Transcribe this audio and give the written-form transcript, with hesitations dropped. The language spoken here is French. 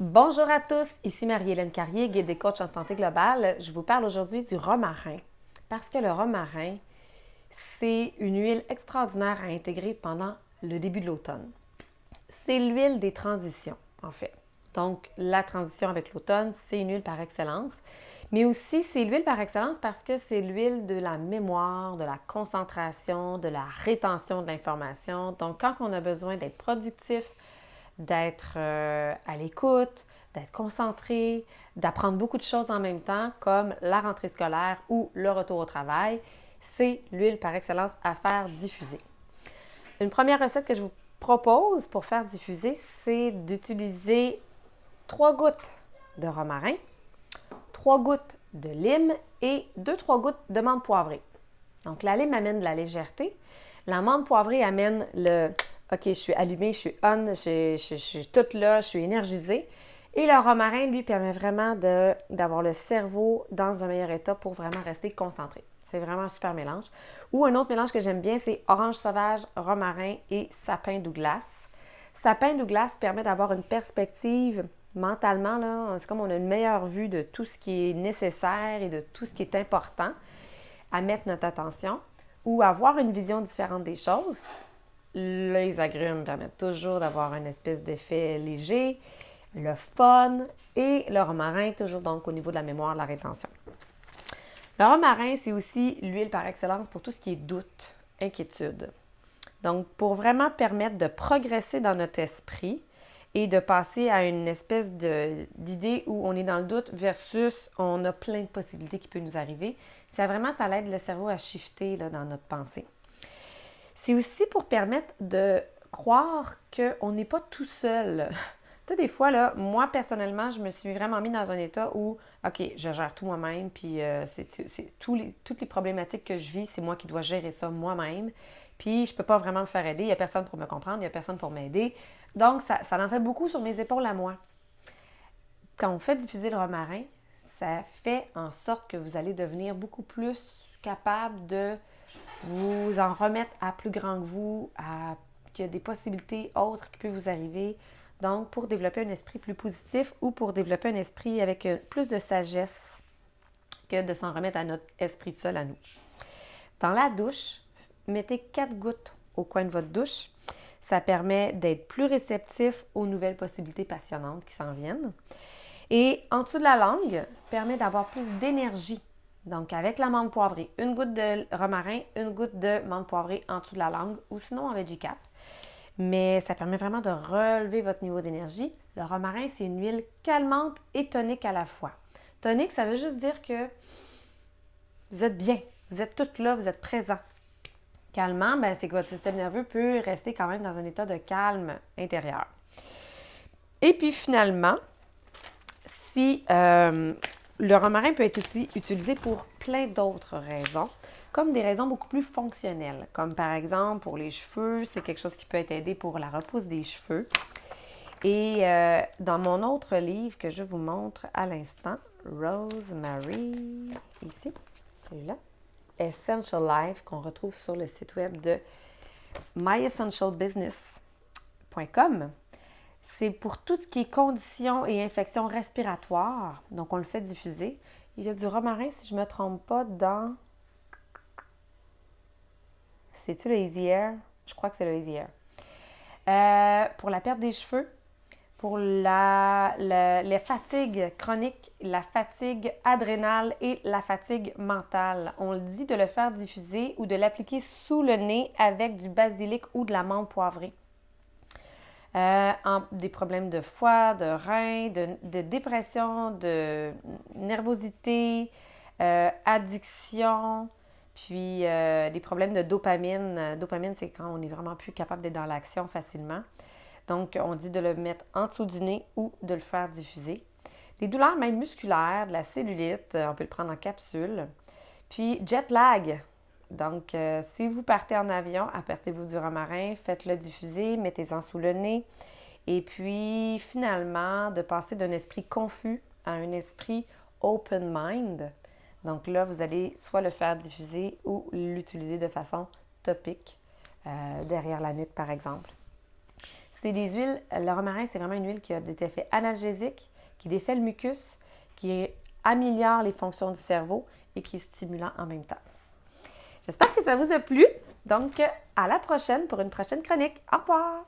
Bonjour à tous, ici Marie-Hélène Carrier, guide des coachs en santé globale. Je vous parle aujourd'hui du romarin parce que le romarin, c'est une huile extraordinaire à intégrer pendant le début de l'automne. C'est l'huile des transitions, en fait. Donc, la transition avec l'automne, c'est une huile par excellence. Mais aussi, c'est l'huile par excellence parce que c'est l'huile de la mémoire, de la concentration, de la rétention de l'information. Donc, quand on a besoin d'être productif, d'être à l'écoute, d'être concentré, d'apprendre beaucoup de choses en même temps, comme la rentrée scolaire ou le retour au travail, c'est l'huile par excellence à faire diffuser. Une première recette que je vous propose pour faire diffuser, c'est d'utiliser 3 gouttes de romarin, 3 gouttes de lime et 2-3 gouttes de menthe poivrée. Donc, la lime amène de la légèreté. La menthe poivrée amène le OK, je suis allumée, je suis on, je suis toute là, je suis énergisée. Et le romarin, lui, permet vraiment d'avoir le cerveau dans un meilleur état pour vraiment rester concentré. C'est vraiment un super mélange. Ou un autre mélange que j'aime bien, c'est orange sauvage, romarin et sapin Douglas. Sapin Douglas permet d'avoir une perspective mentalement, là, c'est comme on a une meilleure vue de tout ce qui est nécessaire et de tout ce qui est important à mettre notre attention ou avoir une vision différente des choses. Les agrumes permettent toujours d'avoir une espèce d'effet léger, le fun et le romarin, toujours donc au niveau de la mémoire, de la rétention. Le romarin, c'est aussi l'huile par excellence pour tout ce qui est doute, inquiétude. Donc, pour vraiment permettre de progresser dans notre esprit et de passer à une espèce d'idée où on est dans le doute versus on a plein de possibilités qui peuvent nous arriver, ça l'aide le cerveau à shifter là, dans notre pensée. C'est aussi pour permettre de croire qu'on n'est pas tout seul. Tu sais, des fois, là, moi, personnellement, je me suis vraiment mis dans un état où, OK, je gère tout moi-même, puis toutes les problématiques que je vis, c'est moi qui dois gérer ça moi-même. Puis, je ne peux pas vraiment me faire aider. Il n'y a personne pour me comprendre, il n'y a personne pour m'aider. Donc, ça en fait beaucoup sur mes épaules à moi. Quand on fait diffuser le romarin, ça fait en sorte que vous allez devenir beaucoup plus capable de vous en remettre à plus grand que vous, qu'il y a des possibilités autres qui peuvent vous arriver. Donc, pour développer un esprit plus positif ou pour développer un esprit avec plus de sagesse que de s'en remettre à notre esprit seul à nous. Dans la douche, mettez 4 gouttes au coin de votre douche. Ça permet d'être plus réceptif aux nouvelles possibilités passionnantes qui s'en viennent. Et en dessous de la langue, permet d'avoir plus d'énergie. Donc, avec la menthe poivrée, une goutte de romarin, une goutte de menthe poivrée en dessous de la langue ou sinon en veggie-cap. Mais ça permet vraiment de relever votre niveau d'énergie. Le romarin, c'est une huile calmante et tonique à la fois. Tonique, ça veut juste dire que vous êtes bien, vous êtes toutes là, vous êtes présent. Calmant, c'est que votre système nerveux peut rester quand même dans un état de calme intérieur. Et puis finalement, si le romarin peut être aussi utilisé pour plein d'autres raisons, comme des raisons beaucoup plus fonctionnelles, comme par exemple pour les cheveux, c'est quelque chose qui peut être aidé pour la repousse des cheveux. Et dans mon autre livre que je vous montre à l'instant, Rosemary, ici, celui-là, Essential Life, qu'on retrouve sur le site web de myessentialbusiness.com. C'est pour tout ce qui est conditions et infections respiratoires. Donc, on le fait diffuser. Il y a du romarin, si je ne me trompe pas, dans... C'est-tu le Easy Air? Je crois que c'est le Easy Air. Pour la perte des cheveux, pour les fatigues chroniques, la fatigue adrénale et la fatigue mentale. On le dit de le faire diffuser ou de l'appliquer sous le nez avec du basilic ou de la menthe poivrée. Des problèmes de foie, de reins, de dépression, de nervosité, addiction, puis des problèmes de dopamine. Dopamine, c'est quand on n'est vraiment plus capable d'être dans l'action facilement. Donc, on dit de le mettre en dessous du nez ou de le faire diffuser. Des douleurs même musculaires, de la cellulite, on peut le prendre en capsule. Puis, jet lag. Donc, si vous partez en avion, apportez-vous du romarin, faites-le diffuser, mettez-en sous le nez. Et puis, finalement, de passer d'un esprit confus à un esprit open mind. Donc là, vous allez soit le faire diffuser ou l'utiliser de façon topique, derrière la nuque, par exemple. C'est des huiles, le romarin, c'est vraiment une huile qui a des effets analgésiques, qui défait le mucus, qui améliore les fonctions du cerveau et qui est stimulant en même temps. J'espère que ça vous a plu. Donc, à la prochaine pour une prochaine chronique. Au revoir!